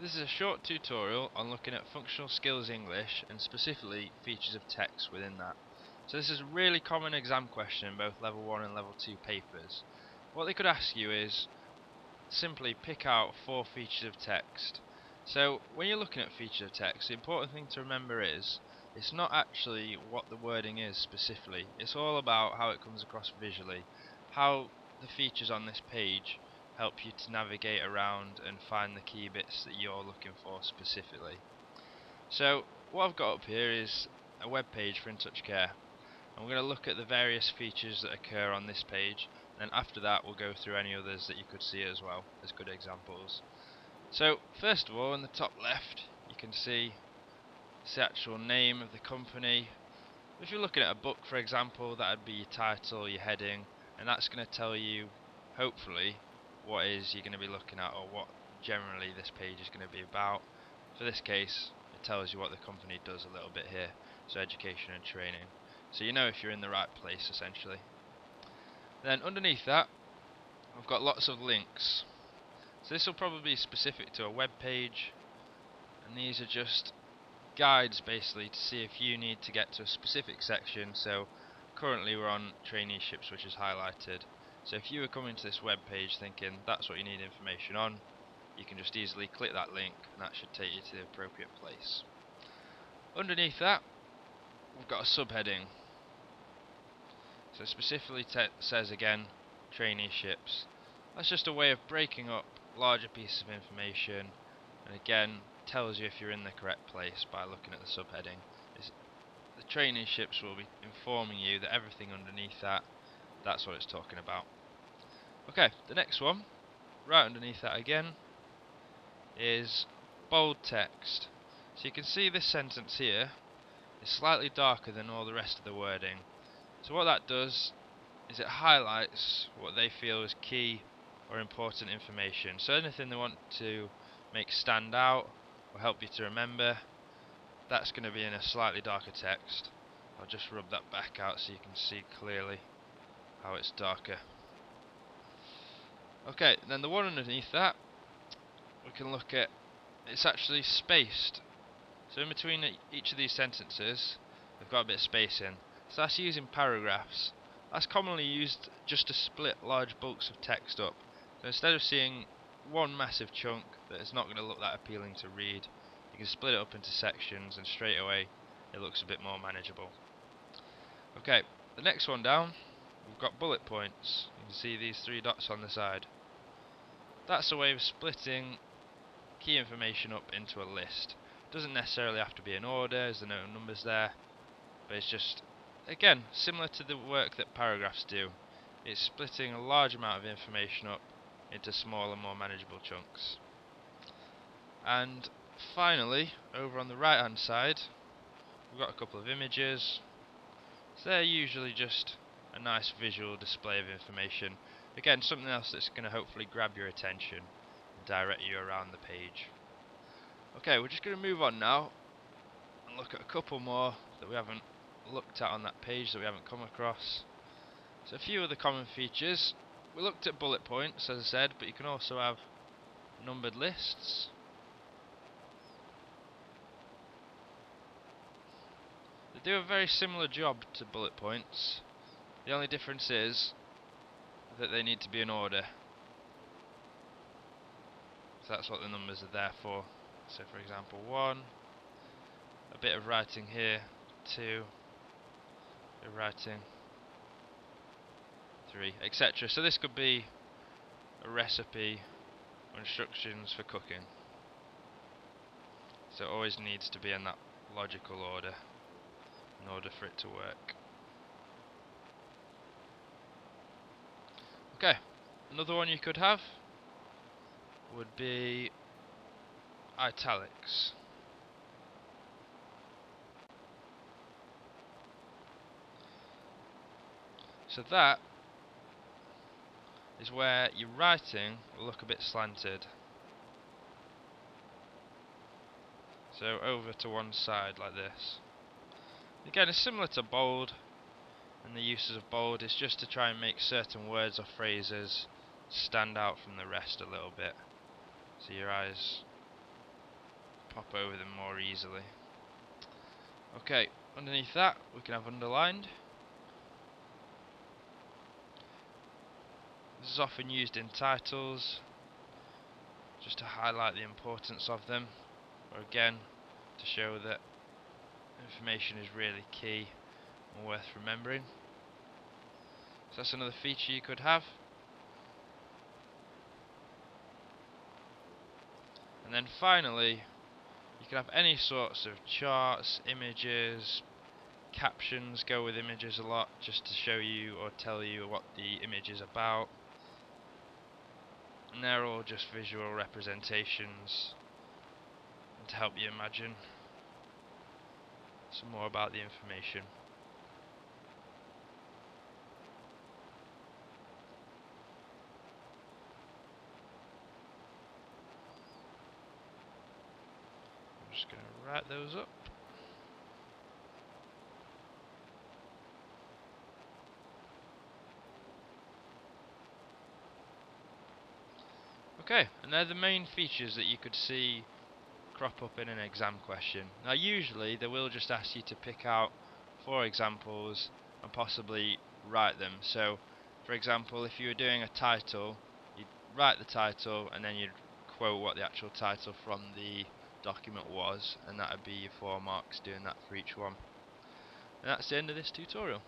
This is a short tutorial on looking at functional skills English and specifically features of text within that. So this is a really common exam question in both level 1 and level 2 papers. What they could ask you is simply pick out 4 features of text. So when you're looking at features of text, the important thing to remember is it's not actually what the wording is specifically. It's all about how it comes across visually, how the features on this page help you to navigate around and find the key bits that you're looking for specifically. So what I've got up here is a web page for InTouch Care. And we're going to look at the various features that occur on this page, and then after that we'll go through any others that you could see as well as good examples. So first of all, in the top left you can see the actual name of the company. If you're looking at a book, for example, that would be your title, your heading, and that's going to tell you, hopefully, what it is you're going to be looking at, or what generally this page is going to be about. For this case, it tells you what the company does a little bit here, so education and training. So you know if you're in the right place, essentially. Then underneath that, I've got lots of links. So this will probably be specific to a web page, and these are just guides basically to see if you need to get to a specific section. So currently we're on traineeships, which is highlighted. So if you were coming to this web page thinking that's what you need information on, you can just easily click that link and that should take you to the appropriate place. Underneath that, we've got a subheading. So specifically says again, traineeships. That's just a way of breaking up larger pieces of information, and again tells you if you're in the correct place by looking at the subheading. The traineeships will be informing you that everything underneath that's what it's talking about. Okay, the next one, right underneath that again, is bold text. So you can see this sentence here is slightly darker than all the rest of the wording. So what that does is it highlights what they feel is key or important information. So anything they want to make stand out or help you to remember, that's going to be in a slightly darker text. I'll just rub that back out so you can see clearly how it's darker. Okay, then the one underneath that, we can look at, it's actually spaced. So in between each of these sentences, they've got a bit of spacing. So that's using paragraphs. That's commonly used just to split large bulks of text up. So instead of seeing one massive chunk that is not going to look that appealing to read, you can split it up into sections and straight away it looks a bit more manageable. Okay, the next one down, we've got bullet points. You can see these 3 dots on the side. That's a way of splitting key information up into a list. It doesn't necessarily have to be in order, as there are no numbers there, but it's just, again, similar to the work that paragraphs do. It's splitting a large amount of information up into smaller, more manageable chunks. And finally, over on the right hand side, we've got a couple of images. So they're usually just a nice visual display of information. Again, something else that's going to hopefully grab your attention and direct you around the page. Okay, we're just going to move on now and look at a couple more that we haven't looked at on that page, that we haven't come across. So a few of the common features. We looked at bullet points, as I said, but you can also have numbered lists. They do a very similar job to bullet points. The only difference is that they need to be in order. So that's what the numbers are there for. So for example 1, a bit of writing here, 2, a bit of writing, 3, etc. So this could be a recipe or instructions for cooking. So it always needs to be in that logical order in order for it to work. Okay, another one you could have would be italics. So that is where your writing will look a bit slanted. So over to one side like this. Again, it's similar to bold, and the uses of bold is just to try and make certain words or phrases stand out from the rest a little bit. So your eyes pop over them more easily. Okay, underneath that we can have underlined. This is often used in titles, just to highlight the importance of them, or again, to show that information is really key and worth remembering. So that's another feature you could have. And then finally, you can have any sorts of charts, images, captions go with images a lot, just to show you or tell you what the image is about. And they're all just visual representations to help you imagine some more about the information. I'm just going to write those up. Okay, and they're the main features that you could see crop up in an exam question. Now usually they will just ask you to pick out 4 examples and possibly write them. So for example, if you were doing a title, you'd write the title and then you'd quote what the actual title from the document was, and that would be your 4 marks doing that for each one. And that's the end of this tutorial.